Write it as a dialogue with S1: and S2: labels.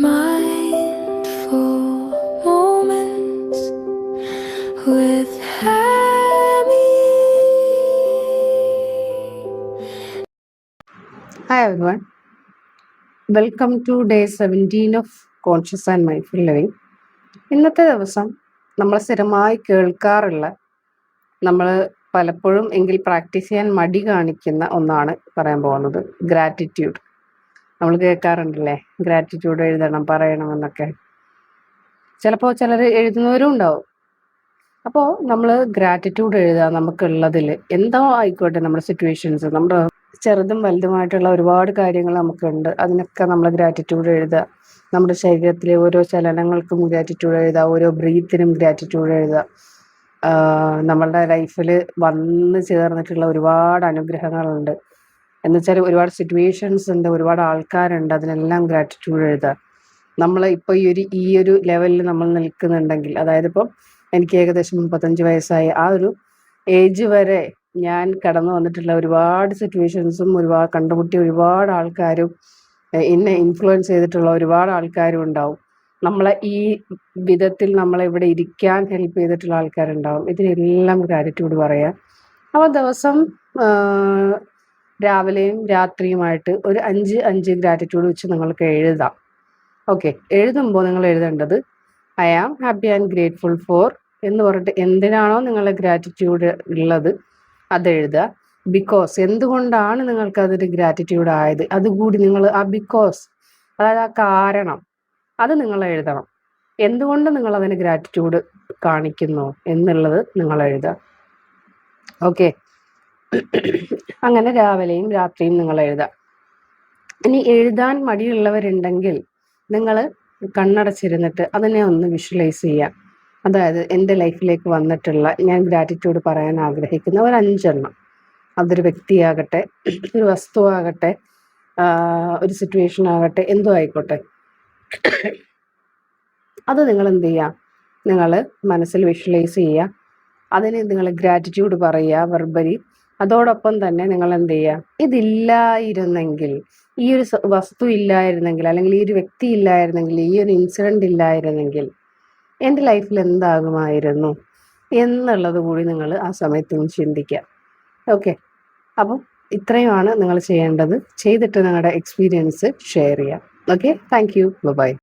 S1: Mindful moments with Abby.
S2: Hi everyone, welcome to day 17 of Conscious and Mindful Living. ഇന്നത്തെ ദിവസം നമ്മൾ സ്ഥിരമായി കേൾക്കാറുള്ള, നമ്മൾ പലപ്പോഴും എങ്കിൽ പ്രാക്ടീസ് ചെയ്യാൻ മടി കാണിക്കുന്ന ഒന്നാണ് പറയാൻ പോകുന്നത്, ഗ്രാറ്റിറ്റ്യൂഡ്. നമ്മൾ കേൾക്കാറുണ്ടല്ലേ, ഗ്രാറ്റിറ്റ്യൂഡ് എഴുതണം, പറയണമെന്നൊക്കെ. ചിലപ്പോൾ ചിലർ എഴുതുന്നവരും ഉണ്ടാവും. അപ്പോൾ നമ്മൾ ഗ്രാറ്റിറ്റ്യൂഡ് എഴുതുക, നമുക്കുള്ളതിൽ എന്തോ ആയിക്കോട്ടെ, നമ്മുടെ സിറ്റുവേഷൻസ്, നമ്മുടെ ചെറുതും വലുതുമായിട്ടുള്ള ഒരുപാട് കാര്യങ്ങൾ നമുക്കുണ്ട്. അതിനൊക്കെ നമ്മൾ ഗ്രാറ്റിറ്റ്യൂഡ് എഴുതുക. നമ്മുടെ ശരീരത്തിലെ ഓരോ ചലനങ്ങൾക്കും ഗ്രാറ്റിറ്റ്യൂഡ് എഴുതുക, ഓരോ ബ്രീത്തിനും ഗ്രാറ്റിറ്റ്യൂഡ് എഴുതുക. നമ്മളുടെ ലൈഫിൽ വന്ന് ചേർന്നിട്ടുള്ള ഒരുപാട് അനുഗ്രഹങ്ങളുണ്ട്, എന്നുവെച്ചാൽ ഒരുപാട് സിറ്റുവേഷൻസ് ഉണ്ട്, ഒരുപാട് ആൾക്കാരുണ്ട്, അതിനെല്ലാം ഗ്രാറ്റിറ്റ്യൂഡ് എഴുതുക. നമ്മൾ ഇപ്പോൾ ഈ ഒരു ലെവലിൽ നമ്മൾ നിൽക്കുന്നുണ്ടെങ്കിൽ, അതായത് ഇപ്പം എനിക്ക് ഏകദേശം 35 വയസ്സായി, ആ ഒരു ഏജ് വരെ ഞാൻ കടന്നു വന്നിട്ടുള്ള ഒരുപാട് സിറ്റുവേഷൻസും കണ്ടുമുട്ടിയ ഒരുപാട് ആൾക്കാരും എന്നെ ഇൻഫ്ലുവൻസ് ചെയ്തിട്ടുള്ള ഒരുപാട് ആൾക്കാരും ഉണ്ടാവും. നമ്മളെ ഈ വിധത്തിൽ നമ്മളെ ഇവിടെ ഇരിക്കാൻ ഹെൽപ്പ് ചെയ്തിട്ടുള്ള ആൾക്കാരുണ്ടാവും. ഇതിനെല്ലാം ഗ്രാറ്റിറ്റ്യൂഡ് പറയാം. അപ്പോൾ ദിവസം രാവിലെയും രാത്രിയുമായിട്ട് ഒരു 5 ഗ്രാറ്റിറ്റ്യൂഡ് വെച്ച് നിങ്ങൾക്ക് എഴുതാം. ഓക്കെ, എഴുതുമ്പോൾ നിങ്ങൾ എഴുതേണ്ടത് I am happy and grateful for എന്ന് പറഞ്ഞിട്ട് എന്തിനാണോ നിങ്ങളുടെ ഗ്രാറ്റിറ്റ്യൂഡ് ഉള്ളത് അത് എഴുതുക. ബിക്കോസ് എന്തുകൊണ്ടാണ് നിങ്ങൾക്ക് അതൊരു ഗ്രാറ്റിറ്റ്യൂഡ് ആയത് അതുകൂടി നിങ്ങൾ ആ ബിക്കോസ്, അതായത് ആ കാരണം, അത് നിങ്ങൾ എഴുതണം. എന്തുകൊണ്ട് നിങ്ങൾ അതിന് ഗ്രാറ്റിറ്റ്യൂഡ് കാണിക്കുന്നു എന്നുള്ളത് നിങ്ങൾ എഴുതുക. ഓക്കെ, അങ്ങനെ രാവിലെയും രാത്രിയും നിങ്ങൾ എഴുതുക. ഇനി എഴുതാൻ മടിയുള്ളവരുണ്ടെങ്കിൽ നിങ്ങൾ കണ്ണടച്ചിരുന്നിട്ട് അതിനെ ഒന്ന് വിഷ്വലൈസ് ചെയ്യുക. അതായത് എൻ്റെ ലൈഫിലേക്ക് വന്നിട്ടുള്ള, ഞാൻ ഗ്രാറ്റിറ്റ്യൂഡ് പറയാൻ ആഗ്രഹിക്കുന്ന ഒരു 5 എണ്ണം. അതൊരു വ്യക്തിയാകട്ടെ, ഒരു വസ്തുവാകട്ടെ, ഒരു സിറ്റുവേഷൻ ആകട്ടെ, എന്തോ ആയിക്കോട്ടെ. അത് നിങ്ങൾ എന്ത് ചെയ്യുക, നിങ്ങൾ മനസ്സിൽ വിഷ്വലൈസ് ചെയ്യുക. അതിന് നിങ്ങൾ ഗ്രാറ്റിറ്റ്യൂഡ് പറയുക വെർബലി. അതോടൊപ്പം തന്നെ നിങ്ങൾ എന്ത് ചെയ്യുക, ഇതില്ലായിരുന്നെങ്കിൽ, ഈ ഒരു വസ്തു ഇല്ലായിരുന്നെങ്കിൽ, അല്ലെങ്കിൽ ഈ ഒരു വ്യക്തി ഇല്ലായിരുന്നെങ്കിൽ, ഈ ഒരു ഇൻസിഡൻ്റ് ഇല്ലായിരുന്നെങ്കിൽ എൻ്റെ ലൈഫിൽ എന്താകുമായിരുന്നു എന്നുള്ളത് കൂടി നിങ്ങൾ ആ സമയത്തൊന്ന് ചിന്തിക്കുക. ഓക്കെ, അപ്പം ഇത്രയുമാണ് നിങ്ങൾ ചെയ്യേണ്ടത്. ചെയ്തിട്ട് നിങ്ങളുടെ എക്സ്പീരിയൻസ് ഷെയർ ചെയ്യുക. Okay, thank you, by.